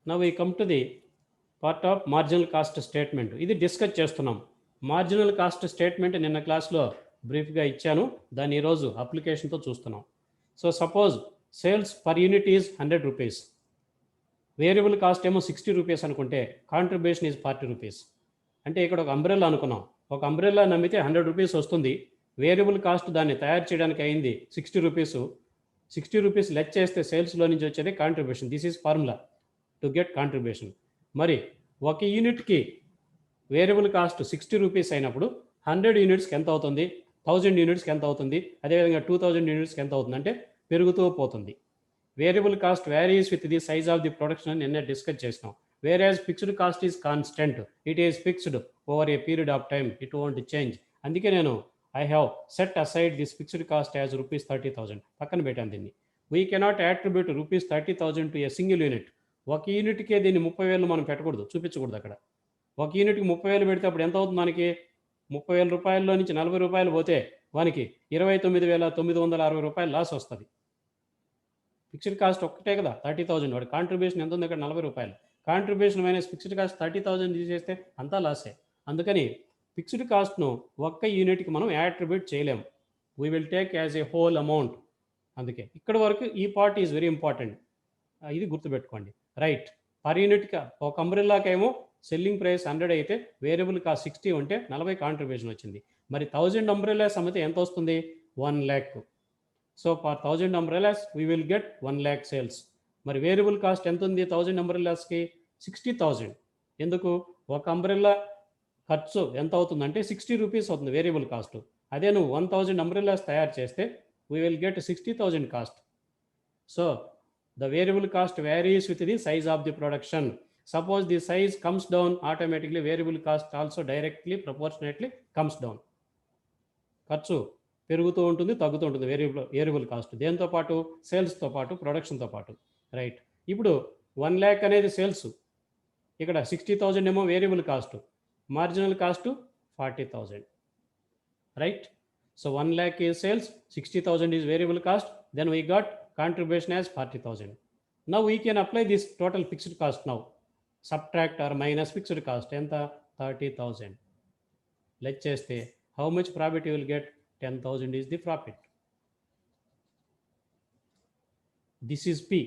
Now we come to the part of marginal cost statement. ఇది discuss చేస్తున్నాం. Marginal cost statement నిన్న క్లాస్లో బ్రీఫ్గా ఇచ్చాను, దాన్ని ఈరోజు అప్లికేషన్తో చూస్తున్నాం. So suppose sales per unit is 100 rupees, variable cost ఏమో 60 రూపీస్ అనుకుంటే కాంట్రిబ్యూషన్ ఈజ్ 40 రూపీస్. అంటే ఇక్కడ ఒక అంబ్రెల్లా అనుకున్నాం, ఒక అంబ్రెల్లా నమ్మితే 100 రూపీస్ వస్తుంది, వేరియబుల్ కాస్ట్ దాన్ని తయారు చేయడానికి అయింది 60 రూపీస్. 60 రూపీస్ లెస్ చేస్తే సేల్స్లో నుంచి వచ్చేది contribution. This is formula to get contribution. మరి ఒక యూనిట్కి వేరియబుల్ కాస్ట్ 60 రూపీస్ అయినప్పుడు 100 యూనిట్స్కి ఎంత అవుతుంది, 1000 యూనిట్స్కి ఎంత అవుతుంది, అదేవిధంగా 2000 యూనిట్స్కి ఎంత అవుతుంది అంటే పెరుగుతూ పోతుంది. Variable cost varies with the size of the production అని నిన్నే డిస్కస్ చేసినాం. Average fixed cost is constant, it is fixed over a period of time, it won't change. అందుకే నేను I have set aside this fixed cost as rupees 30,000 పక్కన పెట్టాను దీన్ని. We cannot attribute rupees 30,000 to a single unit. ఒక యూనిట్కే దీన్ని 30,000 మనం పెట్టకూడదు, చూపించకూడదు. అక్కడ ఒక యూనిట్కి 30,000 పెడితే అప్పుడు ఎంత అవుతుంది మనకి, 30,000 రూపాయల్లో నుంచి 40 రూపాయలు పోతే మనకి 29,960 రూపాయలు లాస్ వస్తుంది. ఫిక్స్డ్ కాస్ట్ ఒక్కటే కదా 30,000, వాడి కాంట్రిబ్యూషన్ ఎంత ఉంది ఇక్కడ 40 రూపాయలు. కాంట్రిబ్యూషన్ మైనస్ ఫిక్స్డ్ కాస్ట్ 30,000 తీసేస్తే అంతా లాసే. అందుకని ఫిక్స్డ్ కాస్ట్ను ఒక్క యూనిట్కి మనం యాట్రిబ్యూట్ చేయలేము, we will take as a whole amount. అందుకే ఇక్కడ వరకు ఈ పార్ట్ ఈజ్ వెరీ ఇంపార్టెంట్, ఇది గుర్తుపెట్టుకోండి. రైట్, పర్ యూనిట్గా ఒక అంబ్రెల్లాకేమో సెల్లింగ్ ప్రైస్ 100 అయితే వేరియబుల్ కాస్ట్ 60 ఉంటే 40 కాంట్రిబ్యూషన్ వచ్చింది. మరి 1000 అంబ్రెల్లాస్ అమ్మితే ఎంత వస్తుంది, 1 lakh. So for 1000 umbrellas we will get 1 lakh sales. మరి వేరియబుల్ కాస్ట్ ఎంత ఉంది 1000 అంబ్రెల్లాస్కి, 60,000. ఎందుకు, ఒక అంబ్రెల్లా ఖర్చు ఎంత అవుతుందంటే 60 రూపీస్ అవుతుంది వేరియబుల్ కాస్ట్. అదే నువ్వు 1000 అంబ్రెల్లాస్ తయారు చేస్తే we will get 60,000 cost. So the variable cost varies with the size of the production. Suppose the size comes down, automatically variable cost also directly proportionately comes down. ఖర్చు పెరుగుతూ ఉంటుంది, తగ్గుతూ ఉంటుంది variable cost, దేంతో పాటు, సేల్స్తో పాటు, ప్రొడక్షన్తో పాటు. రైట్, ఇప్పుడు 1 lakh అనేది సేల్స్, ఇక్కడ 60,000 ఏమో variable cost, marginal cost 40,000. Right, so 1 lakh is sales, 60,000 is variable cost, then we got contribution as 40,000. Now we can apply this total fixed cost now, subtract or minus fixed cost, enta 30,000. Let's just say how much profit you will get, 10,000 is the profit. This is P,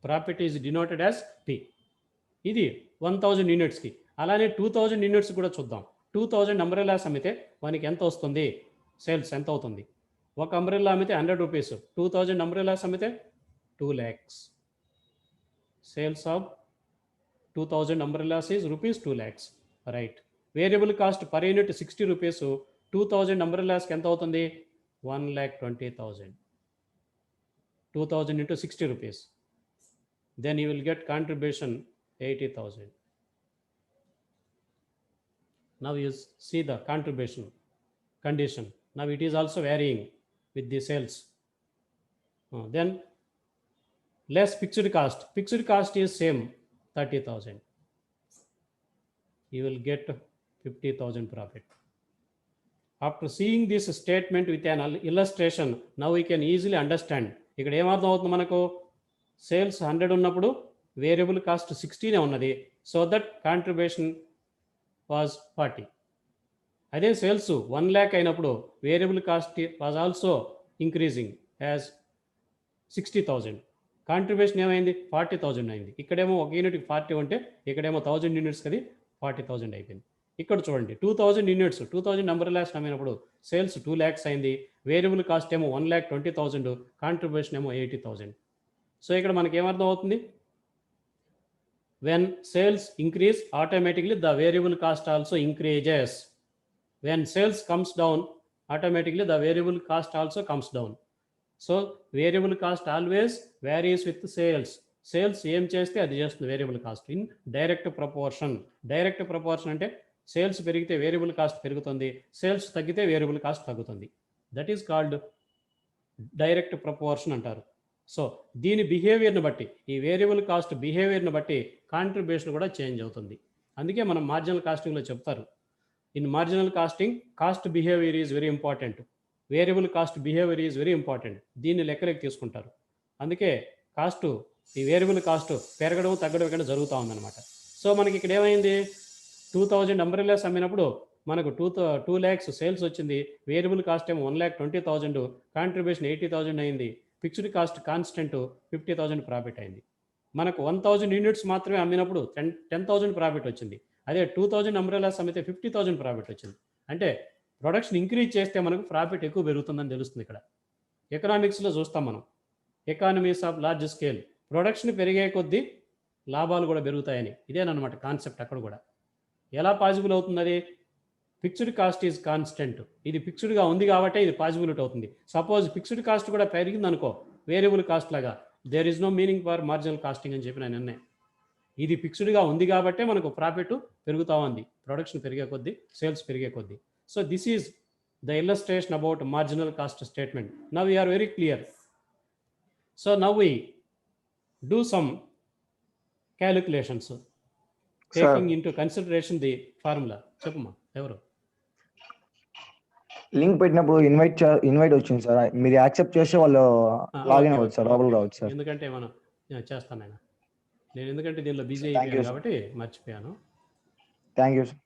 profit is denoted as P. ఇది 1000 యూనిట్స్కి. అలానే 2000 units కూడా చూద్దాం. 2000 umbrellas అమ్మితే మనకి ఎంత వస్తుంది, sales ఎంత అవుతుంది. ఒక అంబ్రెల్లా అమ్మితే 100 రూపీస్, 2000 అంబ్రెల్లాస్ అమ్మితే 2 lakhs. Sales of 2000 umbrellas is rupees 2 lakhs. Right, variable cost per unit 60 rupees, 2000 అంబ్రెల్లాస్కి ఎంత అవుతుంది, 1,20,000. 2000 into 60 rupees, then you will get contribution 80,000. Now you see the contribution condition. Now it is also varying with the sales. Then less fixed cost. Fixed cost is same, 30,000. You will get 50,000 profit. After seeing this statement with an illustration, now we can easily understand. ఇక్కడ ఏమర్థం అవుతుంది మనకు, sales 100 ఉన్నప్పుడు variable cost 60 ఉన్నది, so that contribution was 40. అదే sales 1 lakh అయినప్పుడు variable cost was also increasing as 60,000. Contribution ఏమైంది, 40,000 అయింది. ఇక్కడేమో ఒక యూనిట్కి 40 ఉంటే ఇక్కడేమో 1000 యూనిట్స్ అది 40,000 అయిపోయింది. ఇక్కడ చూడండి 2000 యూనిట్స్, 2000 అంబ్రెల్లాస్ అమ్మినప్పుడు సేల్స్ 2 lakhs అయింది, వేరియబుల్ కాస్ట్ ఏమో 1,20,000, కాంట్రిబ్యూషన్ ఏమో 80,000. సో ఇక్కడ మనకి ఏమర్థం అవుతుంది, when sales increase, automatically the variable cost also increases. When sales comes down, automatically the variable cost also comes down. So variable cost always varies with sales. Sales ఏం చేస్తే అది చేస్తుంది variable cost in direct proportion. Direct proportion అంటే sales పెరిగితే variable cost పెరుగుతుంది, sales తగ్గితే variable cost తగ్గుతుంది. That is called direct proportion అంటారు. సో దీని బిహేవియర్ని బట్టి, ఈ వేరియబుల్ కాస్ట్ బిహేవియర్ని బట్టి కాంట్రిబ్యూషన్ కూడా చేంజ్ అవుతుంది. అందుకే మనం మార్జినల్ కాస్టింగ్లో చెప్తారు, in marginal casting cost behaviour is very important, variable cost behaviour is very important. దీన్ని లెక్కలోకి తీసుకుంటారు. అందుకే కాస్ట్ ఈ వేరియబుల్ కాస్ట్ పెరగడం తగ్గడం ఇక్కడ జరుగుతూ ఉందన్నమాట. సో మనకి ఇక్కడ ఏమైంది, 2000 అంబ్రెల్లాస్ అమ్మినప్పుడు మనకు 2 lakhs సేల్స్ వచ్చింది. వేరియబుల్ కాస్ట్ ఏమో 1,20,000, కాంట్రిబ్యూషన్ 80,000 అయింది. ఫిక్స్డ్ కాస్ట్ కాన్స్టెంట్ 50,000 ప్రాఫిట్ అయింది. మనకు 1,000 యూనిట్స్ మాత్రమే అమ్మినప్పుడు 10,000 ప్రాఫిట్ వచ్చింది. అదే 2,000 అంబ్రెల్లాస్ అమ్మితే 50,000 ప్రాఫిట్ వచ్చింది. అంటే ప్రొడక్షన్ ఇంక్రీజ్ చేస్తే మనకు ప్రాఫిట్ ఎక్కువ పెరుగుతుందని తెలుస్తుంది. ఇక్కడ ఎకనామిక్స్లో చూస్తాం మనం, economies of large scale, production పెరిగే కొద్దీ లాభాలు కూడా పెరుగుతాయని. ఇదేనమాట కాన్సెప్ట్. అక్కడ కూడా ఎలా పాసిబుల్ అవుతుంది, అది ఫిక్స్డ్ కాస్ట్ ఈజ్ కాన్స్టెంట్. ఇది ఫిక్స్డ్గా ఉంది కాబట్టి ఇది పాసిబిలిటీ అవుతుంది. సపోజ్ ఫిక్స్డ్ కాస్ట్ కూడా పెరిగింది అనుకో, వేరియబుల్ కాస్ట్ లాగా, there is no meaning for marginal costing అని చెప్పి నేను అన్నాను. ఇది ఫిక్స్డ్గా ఉంది కాబట్టే మనకు ప్రాఫిట్ పెరుగుతూ ఉంది, ప్రొడక్షన్ పెరిగే కొద్దీ, సేల్స్ పెరిగే కొద్దీ. So this is the illustration about marginal cost statement. Now you are very clear. So now we do some calculations taking into consideration the formula. చెప్పమ్మా, ఎవరు లింక్ పెట్టినప్పుడు ఇన్వైట్ వచ్చింది సార్, మీరు యాక్సెప్ట్ చేస్తే వాళ్ళు లాగిన్ అవ్వచ్చు సార్, లోపల రావచ్చు సార్. ఎందుకంటే మనం చేస్తాను నేను ఎందుకంటే దీనిలో బిజీ అయిపోయాను కాబట్టి మర్చిపోయాను. Thank you sir.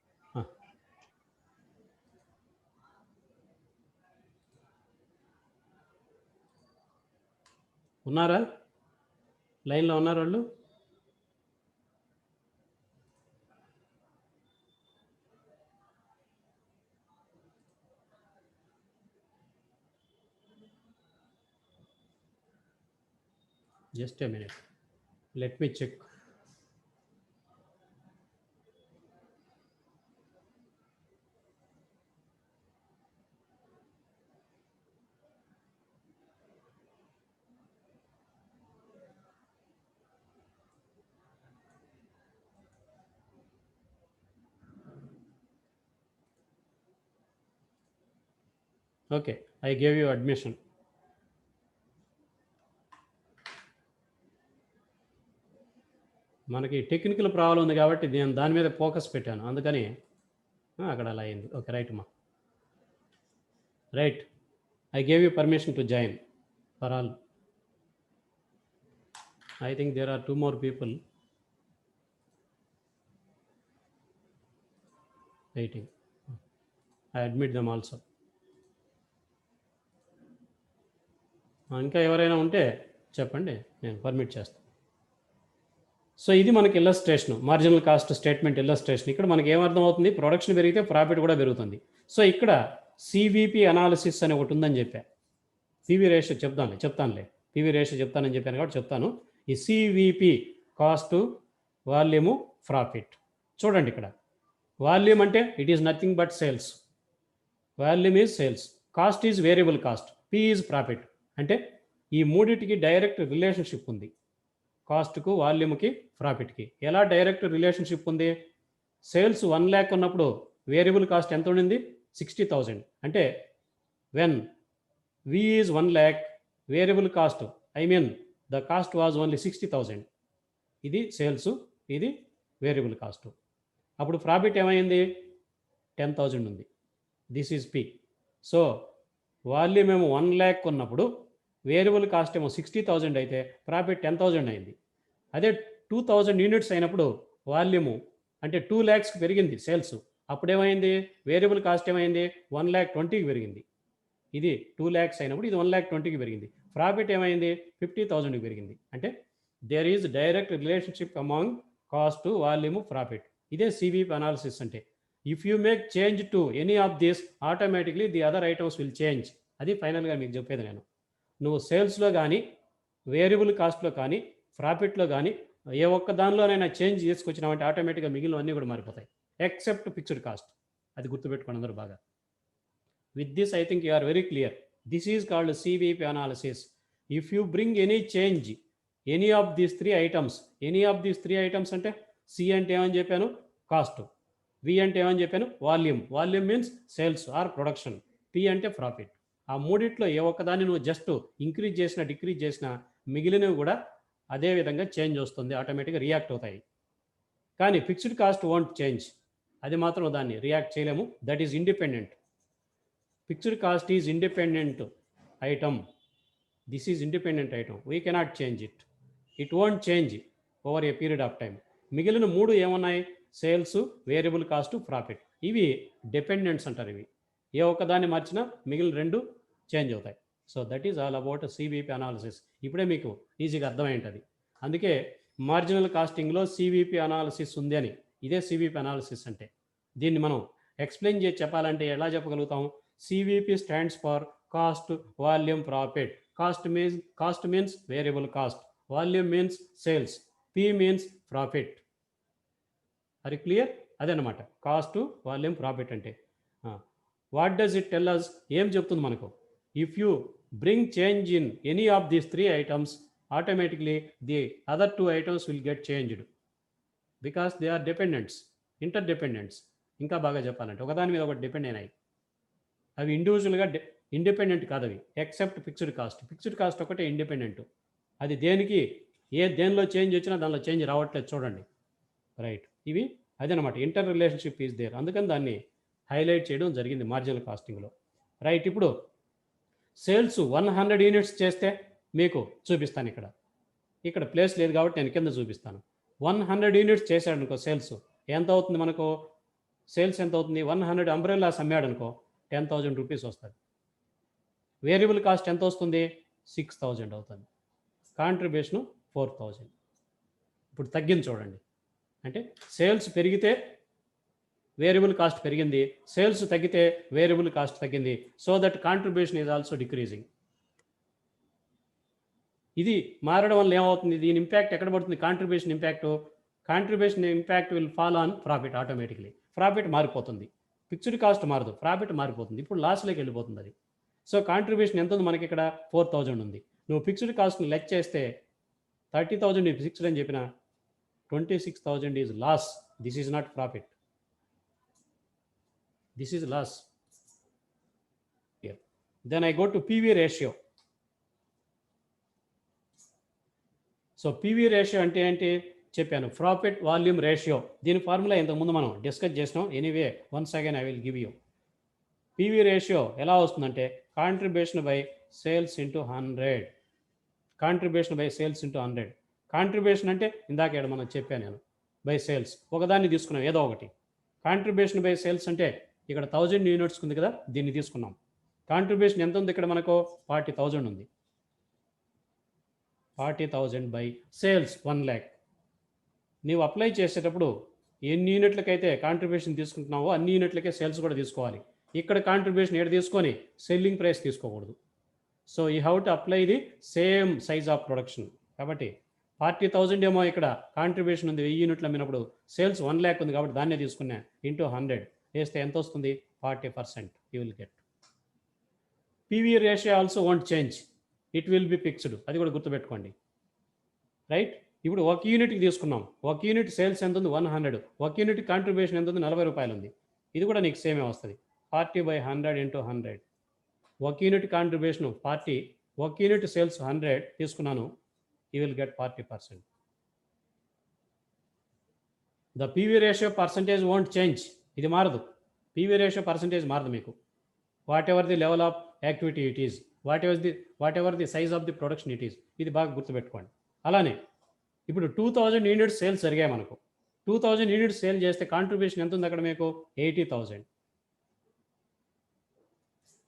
ఉన్నారా, లైన్లో ఉన్నారు వాళ్ళు? Just a minute. Let me check. Okay, I gave you admission. మనకి టెక్నికల్ ప్రాబ్లం ఉంది కాబట్టి నేను దాని మీద ఫోకస్ పెట్టాను, అందుకని అక్కడ అలా అయింది. ఓకే, రైట్ అమ్మా, right. I gave you permission to join for all. I think there are 2 more people waiting. I admit them also. ఇంకా ఎవరైనా ఉంటే చెప్పండి, నేను పర్మిట్ చేస్తాను. సో ఇది మనకి illustration, marginal cost statement illustration. ఇక్కడ మనకి ఏమర్థం అవుతుంది, ప్రొడక్షన్ పెరిగితే ప్రాఫిట్ కూడా పెరుగుతుంది. సో ఇక్కడ సివిపి అనాలిసిస్ అని ఒకటి ఉందని చెప్పా. పివి రేషియో చెప్తానులే పివి రేషియో చెప్తానని చెప్పాను కాబట్టి చెప్తాను. ఈ సివిపి కాస్ట్, వాల్యూము, ప్రాఫిట్. చూడండి ఇక్కడ వాల్యూమ్ అంటే it is nothing but sales. Volume is sales, cost is variable cost, P is profit. అంటే ఈ మూడింటికి డైరెక్ట్ రిలేషన్షిప్ ఉంది, కాస్ట్కు, వాల్యూమ్కి, ప్రాఫిట్కి. ఎలా డైరెక్ట్ రిలేషన్షిప్ ఉంది? సేల్స్ 1 lakh ఉన్నప్పుడు వేరియబుల్ కాస్ట్ ఎంత ఉండింది? 60,000. అంటే when V is 1 lakh, variable cost the cost was only 60,000. ఇది సేల్స్, ఇది వేరియబుల్ కాస్ట్. అప్పుడు ప్రాఫిట్ ఏమైంది? 10,000 ఉంది. This is P. So volume ఏమో 1 lakh ఉన్నప్పుడు వేరియబుల్ కాస్ట్ ఏమో 60,000 అయితే ప్రాఫిట్ 10,000 అయింది. అదే 2,000 యూనిట్స్ అయినప్పుడు వాల్యూము అంటే 2 lakhsకి పెరిగింది సేల్స్. అప్పుడేమైంది? వేరియబుల్ కాస్ట్ ఏమైంది? 1,20,000కి పెరిగింది. ఇది 2 lakhs అయినప్పుడు ఇది 1,20,000కి పెరిగింది. ప్రాఫిట్ ఏమైంది? 50,000కి పెరిగింది. అంటే there is direct relationship among cost, volume, profit. ఇదే సివిపి అనాలిసిస్ అంటే. If you make change to any of this, automatically the other items will change. అది ఫైనల్గా మీకు చెప్పేది నేను. నువ్వు సేల్స్లో కానీ, వేరియబుల్ కాస్ట్లో కానీ, ప్రాఫిట్లో కానీ ఏ ఒక్క దానిలోనైనా చేంజ్ చేసుకొచ్చినామంటే ఆటోమేటిక్గా మిగిలినవన్నీ కూడా మారిపోతాయి, ఎక్సెప్ట్ ఫిక్స్డ్ కాస్ట్. అది గుర్తుపెట్టుకోండి అందరూ బాగా. With this I think you are very clear. This is called CVP analysis. If you bring any change any of these 3 items, any of these 3 items అంటే సి అంటే ఏమని చెప్పాను? కాస్ట్. వి అంటే ఏమని చెప్పాను? Volume. Volume means sales or production. P అంటే profit. ఆ మూడిట్లో ఏ ఒక్కదాన్ని నువ్వు జస్ట్ ఇంక్రీజ్ చేసినా, డిక్రీజ్ చేసినా మిగిలినవి కూడా అదే విధంగా చేంజ్ వస్తుంది, ఆటోమేటిక్గా రియాక్ట్ అవుతాయి. కానీ ఫిక్స్డ్ కాస్ట్ వోంట్ చేంజ్, అది మాత్రం దాన్ని రియాక్ట్ చేయలేము. That is independent. Fixed cost is independent item. This is independent item, we cannot change it. It won't change over a period of time. మిగిలిన 3 ఏమున్నాయి? Sales, variable cost, profit. ఇవి dependents అంటారు. ఇవి ఏ ఒక్కదాన్ని మార్చినా మిగిలిన 2 చేంజ్ అవుతాయి. So that is all about CVP analysis. ఇప్పుడే మీకు ఈజీగా అర్థమై ఉంటుంది. అందుకే మార్జినల్ కాస్టింగ్లో సివిపి అనాలిసిస్ ఉంది అని. ఇదే సివిపి అనాలిసిస్ అంటే. దీన్ని మనం ఎక్స్ప్లెయిన్ చేసి చెప్పాలంటే ఎలా చెప్పగలుగుతాం? CVP stands for cost, volume, profit. Cost means variable cost, volume means sales, P means profit. అది క్లియర్? అదనమాట కాస్ట్, వాల్యూమ్, ప్రాఫిట్ అంటే. What does it tell us? ఏం చెప్తుంది మనకు? If you bring change in any of these 3 items, automatically the other 2 items will get changed because they are dependents, interdependents. ఇంకా బాగా చెప్పాలంటే ఒకదాని మీద ఒకటి డిపెండ్ అయినాయి. అవి ఇండివిజువల్గా ఇండిపెండెంట్ కాదు అవి, except fixed cost. Fixed cost ఒకటే ఇండిపెండెంట్. అది దేనికి దేనిలో చేంజ్ వచ్చినా దానిలో చేంజ్ రావట్లేదు చూడండి. రైట్, ఇవి అదనమాట ఇంటర్ రిలేషన్షిప్ ఈజ్ దేర్. అందుకని దాన్ని హైలైట్ చేయడం జరిగింది మార్జినల్ కాస్టింగ్లో. రైట్, ఇప్పుడు సేల్స్ 100 యూనిట్స్ చేస్తే మీకు చూపిస్తాను. ఇక్కడ ప్లేస్ లేదు కాబట్టి నేను కింద చూపిస్తాను. 100 యూనిట్స్ చేశాడు అనుకో సేల్స్, ఎంత అవుతుంది మనకు? సేల్స్ ఎంత అవుతుంది? 100 అంబ్రెల్లాస్ అమ్మాడు అనుకో 10,000 రూపీస్ వస్తుంది. వేరియబుల్ కాస్ట్ ఎంత వస్తుంది? 6,000 అవుతుంది. కాంట్రిబ్యూషను 4,000. ఇప్పుడు తగ్గింది చూడండి. అంటే సేల్స్ పెరిగితే వేరియబుల్ కాస్ట్ పెరిగింది, సేల్స్ తగ్గితే వేరియబుల్ కాస్ట్ తగ్గింది. So that contribution is also decreasing. ఇది మారడం వల్ల ఏమవుతుంది? దీని ఇంపాక్ట్ ఎక్కడ పడుతుంది? Contribution impact will fall on profit automatically. Profit మారిపోతుంది. ఫిక్స్డ్ కాస్ట్ మారదు, ప్రాఫిట్ మారిపోతుంది. ఇప్పుడు లాస్లోకి వెళ్ళిపోతుంది అది. సో కాంట్రిబ్యూషన్ ఎంత ఉంది మనకి? ఇక్కడ 4,000 ఉంది. నువ్వు ఫిక్స్డ్ కాస్ట్ని లెక్క చేస్తే 30,000 ఫిక్స్డ్ అని చెప్పిన 26,000 is loss. This is not profit, this is loss. Then I go to PV ratio. So PV ratio అంటే ఏంటి చెప్పాను, ప్రాఫిట్ వాల్యూమ్ రేషియో. దీని ఫార్ములా ఇంతకుముందు మనం డిస్కస్ చేసినాం. Anyway once again I will give you. PV ratio ఎలా వస్తుందంటే contribution by sales into 100. Contribution by sales into 100. Contribution అంటే ఇందాక మనం చెప్పాను నేను, బై సేల్స్. ఒకదాన్ని తీసుకున్నాం ఏదో ఒకటి. కాంట్రిబ్యూషన్ బై సేల్స్ అంటే ఇక్కడ 1000 యూనిట్స్ ఉంది కదా, దీన్ని తీసుకున్నాం. కాంట్రిబ్యూషన్ ఎంత ఉంది ఇక్కడ మనకు? 40,000 ఉంది. 40,000 బై సేల్స్ 1 lakh. నీవు అప్లై చేసేటప్పుడు ఎన్ని యూనిట్లకైతే కాంట్రిబ్యూషన్ తీసుకుంటున్నావో అన్ని యూనిట్లకే సేల్స్ కూడా తీసుకోవాలి. ఇక్కడ కాంట్రిబ్యూషన్ ఏడు తీసుకొని సెల్లింగ్ ప్రైస్ తీసుకోకూడదు. So you have to apply the same size of production. కాబట్టి 40,000 ఏమో ఇక్కడ కాంట్రిబ్యూషన్ ఉంది, 1000 యూనిట్లు అమ్మినప్పుడు. సేల్స్ 1 lakh ఉంది కాబట్టి దాన్నే తీసుకున్నా. ఇంటూ 100 వేస్తే ఎంత వస్తుంది? 40% you will get. PV ratio also won't change, it will be fixed. అది కూడా గుర్తుపెట్టుకోండి. రైట్, ఇప్పుడు ఒక యూనిట్కి తీసుకున్నాం. ఒక యూనిట్ సేల్స్ ఎంత ఉంది? 100. ఒక యూనిట్ కాంట్రిబ్యూషన్ ఎంత ఉంది? 40 రూపాయలు ఉంది. ఇది కూడా నీకు సేమే వస్తుంది. 40/100 ఇంటూ 100. ఒక యూనిట్ కాంట్రిబ్యూషన్ 40, ఒక యూనిట్ సేల్స్ 100 తీసుకున్నాను. You will get 40%. The PV ratio percentage won't change. ఇది మారదు. పివి రేషియో పర్సంటేజ్ మారదు మీకు. What ever the level of activity it is, what ever the size of the production it is. ఇది బాగా గుర్తుపెట్టుకోండి. అలానే ఇప్పుడు 2000 యూనిట్స్ సేల్స్ జరిగాయి మనకు. 2000 యూనిట్స్ సేల్ చేస్తే కాంట్రిబ్యూషన్ ఎంత ఉంది అక్కడ మీకు? 80,000.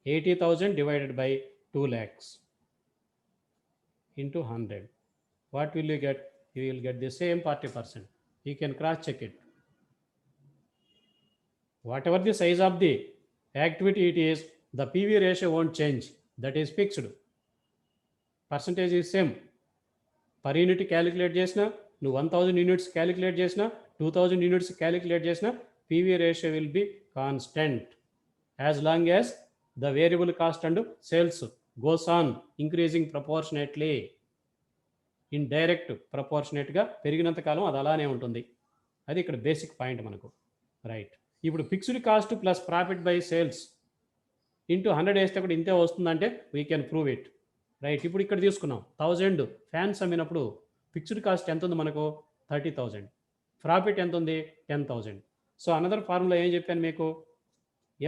80,000 divided by 2 lakhs into 100. What will you get? You will get the same 40%. You can cross check it. Whatever the size of the activity it is, the PV ratio won't change. That is fixed. Percentage is same. Per unit calculate చేసినా, నువ్వు 1000 units calculate చేసినా, 2000 units calculate చేసినా, PV ratio will be constant as long as the variable cost and sales goes on increasing proportionately. In direct proportionate గా పెరిగినంత కాలం అది అలానే ఉంటుంది. అది ఇక్కడ బేసిక్ పాయింట్ మనకు. రైట్, ఇప్పుడు fixed cost plus profit by sales into 100 వేస్తే కూడా ఇంతే వస్తుందంటే we can prove it. Right, ఇప్పుడు ఇక్కడ తీసుకున్నాం 1000 ఫ్యాన్స్ అమ్మినప్పుడు ఫిక్స్డ్ కాస్ట్ ఎంత ఉంది మనకు? 30,000. ప్రాఫిట్ ఎంత ఉంది? 10,000. సో అనదర్ ఫార్ములా ఏం చెప్పాను మీకు?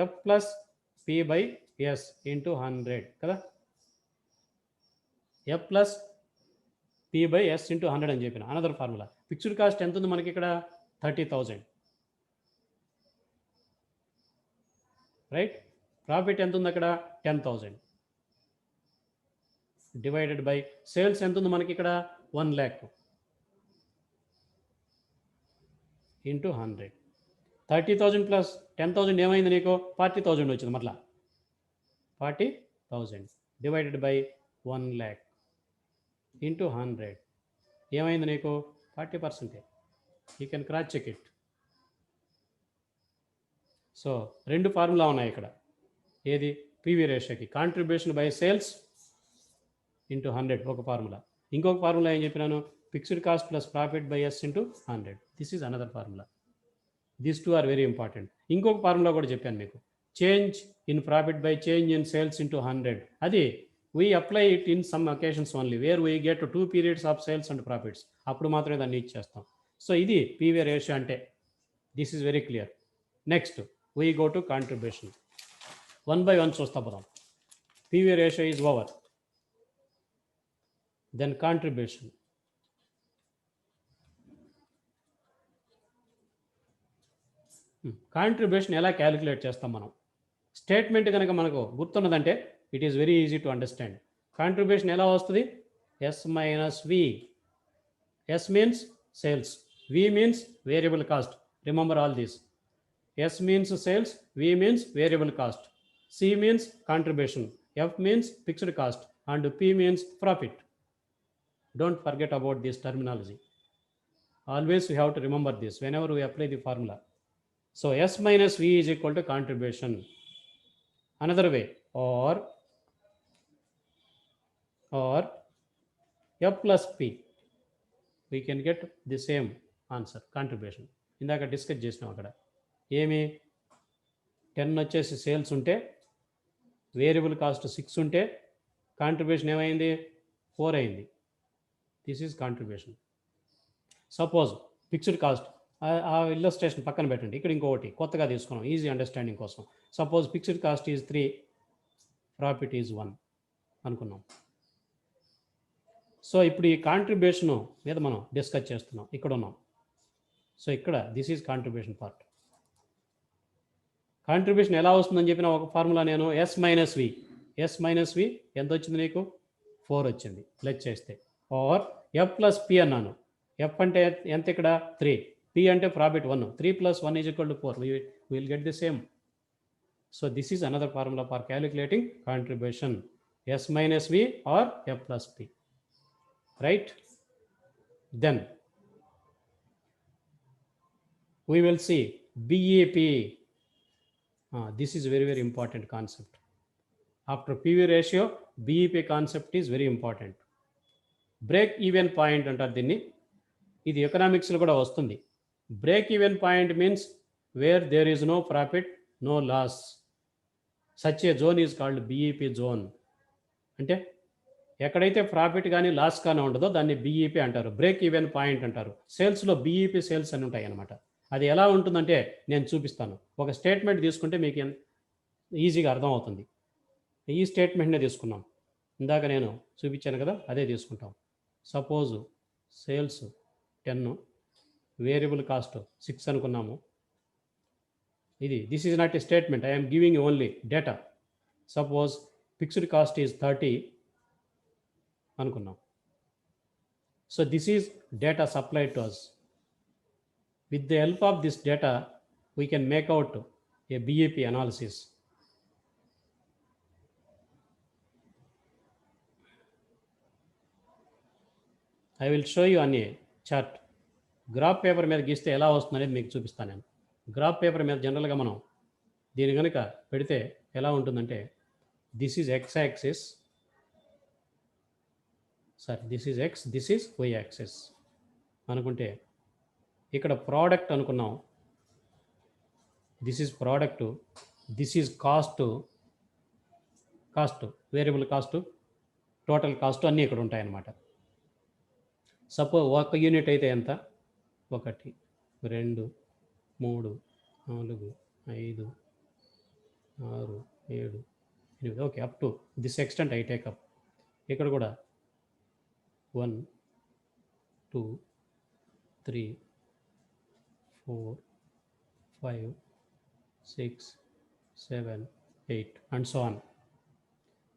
F ప్లస్ P/S ఇంటూ 100 కదా. F ప్లస్ P/S into 100 అని చెప్పిన. Another formula. ఫిక్స్డ్ కాస్ట్ ఎంత ఉంది మనకి ఇక్కడ? 30,000. రైట్? ప్రాఫిట్ ఎంత ఉంది అక్కడ? 10,000. డివైడెడ్ బై సేల్స్ ఎంత ఉంది మనకి ఇక్కడ? 1 lakh ఇంటూ 100. 30,000 ప్లస్ 10,000 ఏమైంది నీకు? 40,000 వచ్చింది మరలా. 40,000 డివైడెడ్ బై 1 lakh ఇంటూ 100 ఏమైంది నీకు? 40%. You can cross check it. So 2 formula ఉన్నాయి ఇక్కడ. ఏది? పివి రేషియోకి కాంట్రిబ్యూషన్ బై సేల్స్ ఇంటూ 100 ఒక ఫార్ములా. ఇంకొక ఫార్ములా ఏం చెప్పినాను? Fixed cost plus profit by S into 100. This is another formula. These two are very important. ఇంకొక ఫార్ములా కూడా చెప్పాను మీకు. Change in profit by change in sales into 100. అది we apply it in some occasions only where we get 2 periods of sales and profits. అప్పుడు మాత్రమే దాన్ని use చేస్తాం. So ఇది పివి రేషియో అంటే. This is very clear. Next we go to contribution. 1 by 1 చూస్తా పోదాం. PV ratio is over. Then contribution. Contribution ఎలా calculate చేస్తాం మనం? స్టేట్మెంట్ కనుక మనకు గుర్తున్నదంటే it is very easy to understand. Contribution ఎలా వస్తుంది? S minus V. S means sales, V means variable cost. Remember all these. S means sales, V means variable cost, C means contribution, F means fixed cost and P means profit. Don't forget about this terminology. Always we have to remember this whenever we apply the formula. So S minus V is equal to contribution. Another way, or F plus P. We can get the same answer, contribution. ఇందాక discuss చేసినాం అక్కడ. ఏమి? 10 వచ్చేసి sales ఉంటే, variable cost 6 ఉంటే, contribution ఏమైంది? 4 అయింది. This is contribution. Suppose fixed cost, ఆ ఇల్లస్ట్రేషన్ పక్కన పెట్టండి. ఇక్కడ ఇంకొకటి కొత్తగా తీసుకున్నాం ఈజీ అండర్స్టాండింగ్ కోసం. Suppose fixed cost is 3, profit is 1 అనుకున్నాం. సో ఇప్పుడు ఈ కాంట్రిబ్యూషన్ మీద మనం డిస్కస్ చేస్తున్నాం. ఇక్కడ ఉన్నాం. సో ఇక్కడ this is contribution part. Contribution ఎలా వస్తుందని చెప్పిన ఒక ఫార్ములా నేను. Yes minus V. Yes minus వి ఎంత వచ్చింది నీకు? 4 వచ్చింది లెట్ చేస్తే. ఆర్ ఎఫ్ ప్లస్ పి అన్నాను. ఎఫ్ అంటే ఎంత ఇక్కడ? 3. పి అంటే profit 1. 3 + 1 = 4. We will get the same. So this is another formula for calculating contribution. S minus V or F plus P. Right? Then we will see BEP. This is very, very important concept. After PV ratio, BEP concept is very important. Break even point అంటారు దీన్ని. ఇది ఎకనామిక్స్లో కూడా వస్తుంది. Break even point means where there is no profit, no loss. Such a zone is called BEP zone. అంటే ఎక్కడైతే profit కానీ loss కానీ ఉండదో దాన్ని బిఈపి అంటారు, బ్రేక్ ఈవెన్ పాయింట్ అంటారు. సేల్స్లో బిఈపి సేల్స్ అని ఉంటాయి అన్నమాట. అది ఎలా ఉంటుందంటే నేను చూపిస్తాను. ఒక స్టేట్మెంట్ తీసుకుంటే మీకు ఈజీగా అర్థమవుతుంది. ఈ స్టేట్మెంట్నే తీసుకున్నాం. ఇందాక నేను చూపించాను కదా, అదే తీసుకుంటాం. సపోజ్ సేల్స్ 10, వేరియబుల్ కాస్ట్ 6 అనుకున్నాము. This is not a statement, I'm giving only data. Suppose fixed cost is 30 అనుకున్నాం. So this is data supplied to us. With the help of this data we can make out a BEP analysis. I will show you on a chart. Graph paper మీద గీస్తే ఎలా వస్తుంది అనేది మీకు చూపిస్తాను నేను. Graph paper మీద జనరల్గా మనం దీని కనుక పెడితే ఎలా ఉంటుందంటే, this is X axis, this is X, this is Y axis అనుకుంటే, ఇక్కడ ప్రోడక్ట్ అనుకున్నాం. This is product, this is cost, variable cost, total cost అన్నీ ఇక్కడ ఉంటాయన్నమాట. సపోజ్ 1 యూనిట్ అయితే ఎంత? 1, 2, 3, 4, 5, 6, 7, 8. Okay, up to this extent I take up. ఇక్కడ కూడా 1, 2, 3, 4, 5, 6, 7, 8 అండ్ సో ఆన్.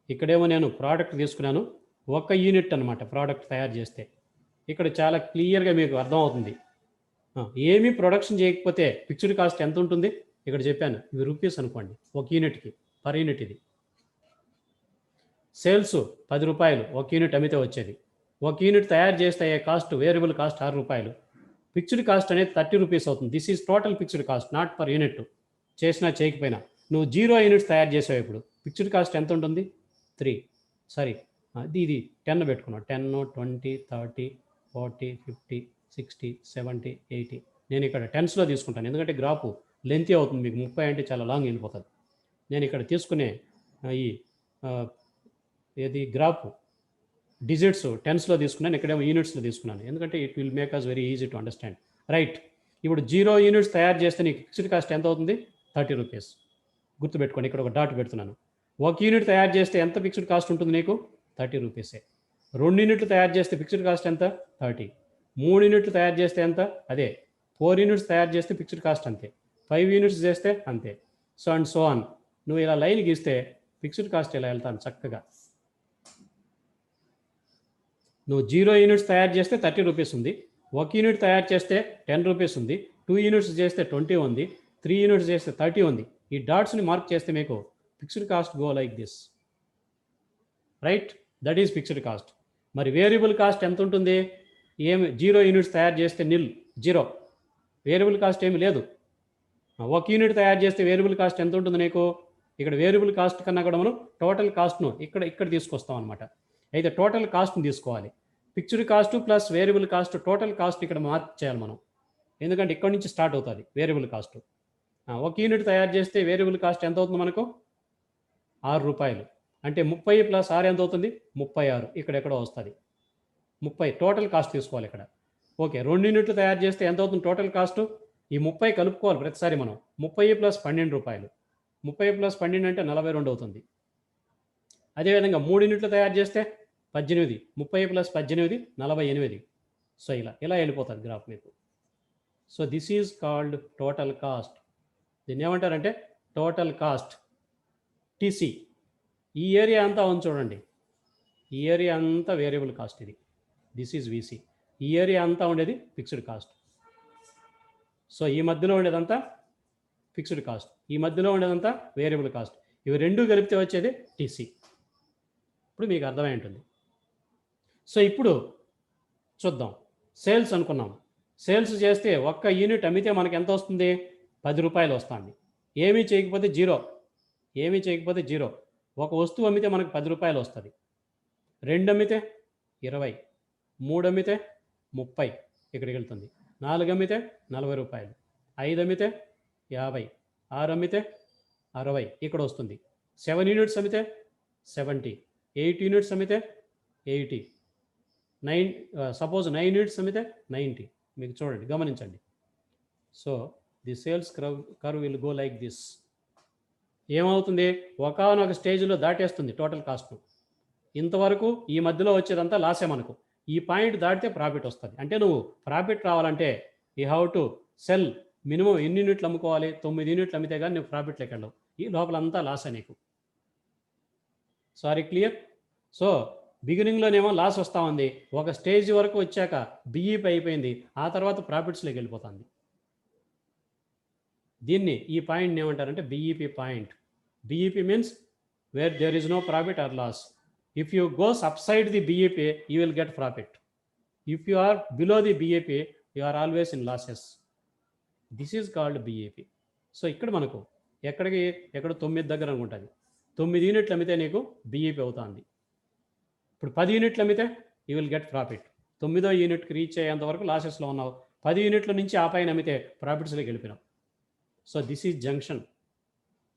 ఇక్కడేమో నేను ప్రోడక్ట్ తీసుకున్నాను, 1 యూనిట్ అనమాట ప్రోడక్ట్ తయారు చేస్తే. ఇక్కడ చాలా క్లియర్గా మీకు అర్థమవుతుంది. ఏమీ ప్రొడక్షన్ చేయకపోతే ఫిక్స్డ్ కాస్ట్ ఎంత ఉంటుంది ఇక్కడ చెప్పాను. ఇవి రూపీస్ అనుకోండి 1 యూనిట్కి, పర్ యూనిట్ ఇది. సేల్స్ 10 రూపాయలు 1 యూనిట్ అమ్మితే వచ్చేది. 1 యూనిట్ తయారు చేస్తే అయ్యే కాస్ట్, వేరియబుల్ కాస్ట్ 6 రూపాయలు. ఫిక్స్డ్ కాస్ట్ అనేది 30 రూపీస్ అవుతుంది. This is total fixed cost, not per unit. చేసినా చేయకపోయినా నువ్వు 0 యూనిట్స్ తయారు చేసావు, ఇప్పుడు ఫిక్స్డ్ కాస్ట్ ఎంత ఉంటుంది? 3. సారీ, ఇది 10 పెట్టుకున్నావు. 10, 20, 30, 40, 50, 60, 70, 80. నేను ఇక్కడ టెన్స్లో తీసుకుంటాను, ఎందుకంటే గ్రాఫ్ లెంతీ అవుతుంది. మీకు 30 అంటే చాలా లాంగ్ వెళ్ళిపోతుంది. నేను ఇక్కడ తీసుకునే ఈ ఏది గ్రాఫ్ డిజిట్స్ టెన్స్లో తీసుకున్నాను, ఇక్కడేమో యూనిట్స్లో తీసుకున్నాను, ఎందుకంటే it will make us very easy to understand. Right, ఇప్పుడు 0 యూనిట్స్ తయారు చేస్తే నీకు ఫిక్స్డ్ కాస్ట్ ఎంత అవుతుంది? 30 రూపీస్. గుర్తుపెట్టుకోండి, ఇక్కడ ఒక డాట్ పెడుతున్నాను. 1 యూనిట్ తయారు చేస్తే ఎంత ఫిక్స్డ్ కాస్ట్ ఉంటుంది నీకు? 30 రూపీసే. 2 యూనిట్లు తయారు చేస్తే ఫిక్స్డ్ కాస్ట్ ఎంత? 30. 3 యూనిట్లు తయారు చేస్తే ఎంత? అదే. 4 యూనిట్స్ తయారు చేస్తే ఫిక్స్డ్ కాస్ట్ అంతే. 5 యూనిట్స్ చేస్తే అంతే. So and so on. నువ్వు ఇలా లైన్ గీస్తే ఫిక్స్డ్ కాస్ట్ ఇలా వెళ్తాను చక్కగా. నువ్వు 0 యూనిట్స్ తయారు చేస్తే 30 రూపీస్ ఉంది, 1 యూనిట్ తయారు చేస్తే 10 రూపీస్ ఉంది, 2 యూనిట్స్ చేస్తే 20 ఉంది, 3 యూనిట్స్ చేస్తే 30 ఉంది. ఈ డాట్స్ని మార్క్ చేస్తే మీకు fixed cost go like this. Right, that is fixed cost. మరి వేరియబుల్ కాస్ట్ ఎంత ఉంటుంది? 0 యూనిట్స్ తయారు చేస్తే నిల్, 0. వేరియబుల్ కాస్ట్ ఏమి లేదు. 1 యూనిట్ తయారు చేస్తే వేరియబుల్ కాస్ట్ ఎంత ఉంటుంది నీకు? ఇక్కడ వేరియబుల్ కాస్ట్ కన్నా కూడా మనం టోటల్ కాస్ట్ను ఇక్కడ తీసుకొస్తాం అనమాట. అయితే టోటల్ కాస్ట్ని తీసుకోవాలి. Fixed cost plus variable cost, total cost ఇక్కడ మార్క్ చేయాలి మనం, ఎందుకంటే ఇక్కడ నుంచి స్టార్ట్ అవుతుంది వేరియబుల్ కాస్ట్. 1 యూనిట్ తయారు చేస్తే వేరియబుల్ కాస్ట్ ఎంత అవుతుంది మనకు? 6 రూపాయలు. అంటే 30 ప్లస్ 6 ఎంత అవుతుంది? 36. ఇక్కడ ఎక్కడో వస్తుంది 30. టోటల్ కాస్ట్ తీసుకోవాలి ఇక్కడ. ఓకే, 2 యూనిట్లు తయారు చేస్తే ఎంత అవుతుంది టోటల్ కాస్ట్? ఈ 30 కలుపుకోవాలి ప్రతిసారి మనం. 30 ప్లస్ 12 రూపాయలు. 30 ప్లస్ 12 అంటే 42 అవుతుంది. అదేవిధంగా 3 యూనిట్లు తయారు చేస్తే 18. 30 ప్లస్ 18, 48. సో ఇలా వెళ్ళిపోతుంది గ్రాఫ్ మీకు. So this is called total cost. దీన్ని ఏమంటారంటే టోటల్ కాస్ట్, టీసీ. ఈ ఏరియా అంతా ఉంది చూడండి, ఈ ఏరియా అంతా వేరియబుల్ కాస్ట్. ఇది దిస్ ఈజ్ వీసీ. ఈ ఏరియా అంతా ఉండేది ఫిక్స్డ్ కాస్ట్. సో ఈ మధ్యలో ఉండేదంతా ఫిక్స్డ్ కాస్ట్, ఈ మధ్యలో ఉండేదంతా వేరియబుల్ కాస్ట్. ఇవి రెండు కలిపితే వచ్చేది టీసీ. ఇప్పుడు మీకు అర్థమై ఉంటుంది. సో ఇప్పుడు చూద్దాం. సేల్స్ అనుకున్నాం. సేల్స్ చేస్తే 1 యూనిట్ అమ్మితే మనకి ఎంత వస్తుంది? 10 రూపాయలు వస్తుంది. ఏమీ చేయకపోతే 0. ఏమీ చేయకపోతే 0. ఒక వస్తువు అమ్మితే మనకు 10 రూపాయలు వస్తుంది. 2 అమ్మితే 20, 3 అమ్మితే 30, ఇక్కడికి వెళ్తుంది. 4 అమ్మితే 40 రూపాయలు, 5 అమ్మితే 50, 6 అమ్మితే 60, ఇక్కడ వస్తుంది. 7 యూనిట్స్ అమ్మితే 70, 8 యూనిట్స్ అమ్మితే 80, 9 యూనిట్స్ అమ్మితే 90. మీకు చూడండి, గమనించండి. So the sales curve will go like this. ఏమవుతుంది? ఒకనొక స్టేజ్లో దాటేస్తుంది టోటల్ కాస్ట్ను. ఇంతవరకు ఈ మధ్యలో వచ్చేదంతా లాసే మనకు. ఈ పాయింట్ దాటితే ప్రాఫిట్ వస్తుంది. అంటే నువ్వు ప్రాఫిట్ రావాలంటే you have to cell minimum ఎన్ని యూనిట్లు అమ్ముకోవాలి? 9 యూనిట్లు అమ్మితే కానీ నువ్వు ప్రాఫిట్లోకి వెళ్ళవు. ఈ లోపలంతా లాసే నీకు. Sorry, clear? సో బిగినింగ్లోనేమో లాస్ వస్తూ ఉంది, ఒక స్టేజ్ వరకు వచ్చాక బిఈపి అయిపోయింది, ఆ తర్వాత ప్రాఫిట్స్లోకి వెళ్ళిపోతుంది. దీన్ని, ఈ పాయింట్ని ఏమంటారంటే BEP point. BEP means where there is no profit or loss. If you goes upside the BEP you will get profit. If you are below the BEP you are always in losses. This is called BEP. So ఇక్కడ మనకు ఎక్కడ 9 దగ్గర అనుకుంటుంది. 9 యూనిట్లు అమ్మితే నీకు BEP అవుతుంది. ఇప్పుడు 10 యూనిట్లు అమ్మితే యూ విల్ గెట్ ప్రాఫిట్. 9వ యూనిట్కి రీచ్ అయ్యేంత వరకు లాసెస్లో ఉన్నావు. 10 యూనిట్ల నుంచి ఆ పైన అమ్మితే ప్రాఫిట్స్లోకి వెళ్ళిపోయినావు. So this is junction.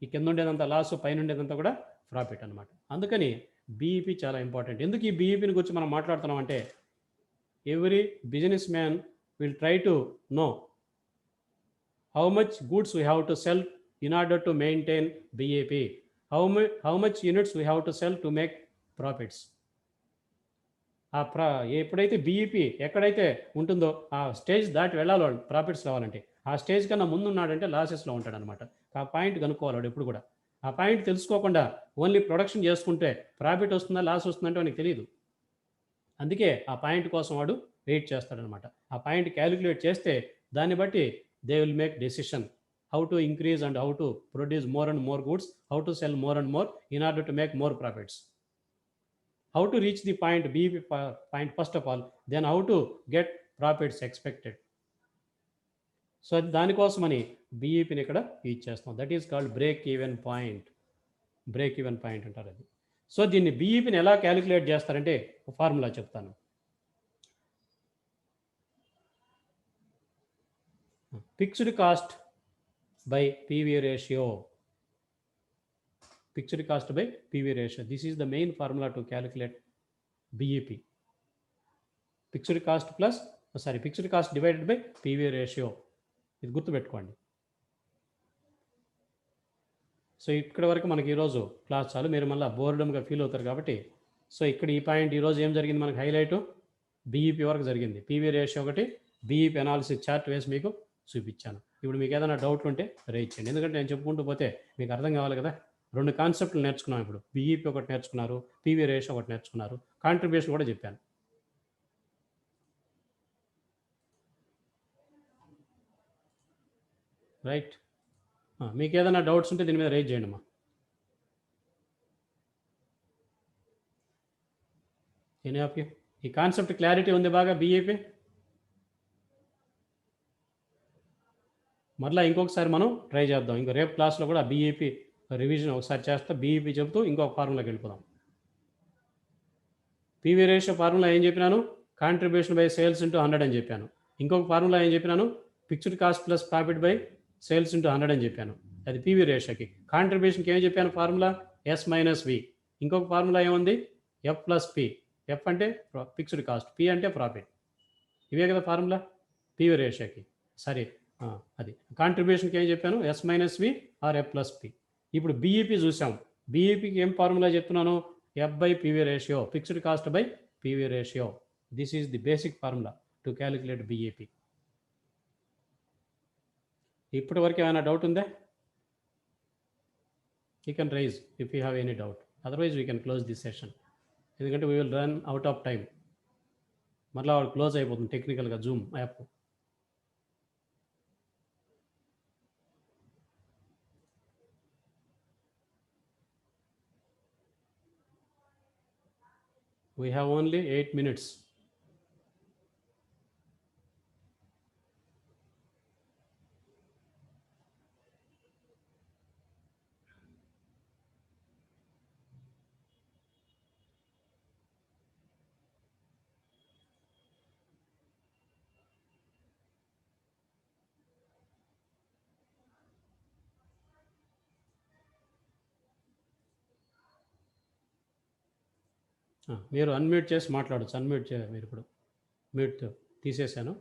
ఈ కింద ఉండేదంతా లాస్, పైన ఉండేదంతా కూడా ప్రాఫిట్ అనమాట. అందుకని బీఈపీ చాలా ఇంపార్టెంట్. ఎందుకు ఈ బీఈపీని గురించి మనం మాట్లాడుతున్నాం అంటే every business man will try to know how much goods we have to cell in order to maintain BEP, how much units we have to cell to make profits. ఎప్పుడైతే BEP ఎక్కడైతే ఉంటుందో ఆ స్టేజ్ దాటి వెళ్ళాలి వాడు profits రావాలంటే. ఆ stage కన్నా ముందు ఉన్నాడంటే లాసెస్లో ఉంటాడనమాట. ఆ పాయింట్ కనుక్కోవాలి వాడు ఎప్పుడు కూడా. ఆ పాయింట్ తెలుసుకోకుండా ఓన్లీ ప్రొడక్షన్ చేసుకుంటే ప్రాఫిట్ వస్తుందా లాస్ వస్తుందంటే వానికి తెలియదు. అందుకే ఆ పాయింట్ కోసం వాడు వెయిట్ చేస్తాడనమాట. ఆ పాయింట్ క్యాలిక్యులేట్ చేస్తే దాన్ని బట్టి they will make decision how to increase and how to produce more and more goods, how to cell more and more in order to make more profits. How to reach the point BEP point first of all, then how to get profits expected. So దానికోసమని బీఈపీని ఇక్కడ use చేస్తాం. That is called break even point. Break even point అంటారు అది. So దీన్ని బీఈపీని ఎలా calculate చేస్తారంటే formula చెప్తాను. Fixed cost by PV ratio. Fixed cost by PV ratio. This is the main formula to calculate BEP. Fixed cost divided by PV ratio. ఇది గుర్తుపెట్టుకోండి. So ఇక్కడ వరకు మనకి ఈరోజు క్లాస్ చాలు. మీరు మళ్ళీ బోర్డమ్గా ఫీల్ అవుతారు కాబట్టి సో ఇక్కడ ఈ పాయింట్ ఈరోజు ఏం జరిగింది మనకి హైలైట్ బీఈపీ వరకు జరిగింది. పీవీ రేషియో ఒకటి, బీఈపీ అనాలిసిస్ చార్ట్ వేసి మీకు చూపించాను. ఇప్పుడు మీకు ఏదైనా డౌట్లు ఉంటే రైట్ చేయండి. ఎందుకంటే నేను చెప్పుకుంటూ పోతే మీకు అర్థం కావాలి కదా. 2 కాన్సెప్ట్లు నేర్చుకున్నాం. ఇప్పుడు బీఈపీ ఒకటి నేర్చుకున్నారు, పీవీ రేషియో ఒకటి నేర్చుకున్నారు, కాంట్రిబ్యూషన్ కూడా చెప్పాను. రైట్. మీకు ఏదైనా డౌట్స్ ఉంటే దీని మీద రైజ్ చేయండి అమ్మా. ఎనీ ఆఫ్ యూ ఈ కాన్సెప్ట్ క్లారిటీ ఉంది బాగా బీఈపీ? మరలా ఇంకొకసారి మనం ట్రై చేద్దాం. ఇంకో రేపు క్లాస్లో కూడా బీఈపీ రివిజన్ ఒకసారి చేస్తా. బీఈపీ చెబుతూ ఇంకొక ఫార్ములాకి వెళ్ళిపోదాం. పీవీ రేషియో ఫార్ములా ఏం చెప్పినాను? కాంట్రిబ్యూషన్ బై సేల్స్ ఇంటూ 100 అని చెప్పాను. ఇంకొక ఫార్ములా ఏం చెప్పినాను? Fixed cost plus profit by sales into 100 అని చెప్పాను. అది పీవీ రేషియోకి. కాంట్రిబ్యూషన్కి ఏం చెప్పాను ఫార్ములా? ఎస్ మైనస్ వి. ఇంకొక ఫార్ములా ఏముంది? F plus P. ఎఫ్ అంటే ఫిక్స్డ్ కాస్ట్, పి అంటే ప్రాఫిట్. ఇవే కదా ఫార్ములా పీవీ రేషియోకి. సరే, అది కాంట్రిబ్యూషన్కి ఏం చెప్పాను? S minus V or F plus P. ఇప్పుడు బీఈపీ చూసాం. బీఈపీకి ఏం ఫార్ములా చెప్తున్నాను? F by PV ratio, fixed cost by PV ratio. This is the basic formula to calculate BEP. ఇప్పటి వరకు ఏమైనా డౌట్ ఉందా? You can raise if you have any doubt. Otherwise we can close this session. ఎందుకంటే we will run out of time. మళ్ళీ వాడు close అయిపోతుంది టెక్నికల్గా Zoom app. We have only 8 minutes. మీరు అన్మ్యూట్ చేసి మాట్లాడచ్చు. అన్మ్యూట్ చేయాలి మీరు. ఇప్పుడు మ్యూట్ తీసేశాను.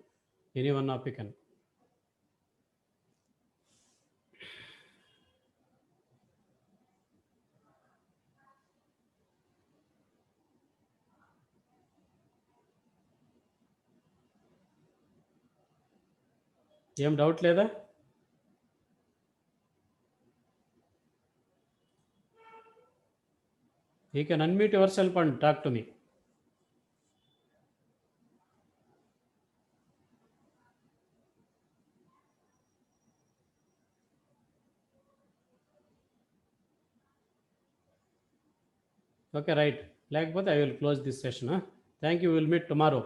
Any one of you can. ఏం డౌట్ లేదా? You can unmute yourself and talk to me. Okay, right. లేకపోతే I will close this session. Thank you. Will meet tomorrow.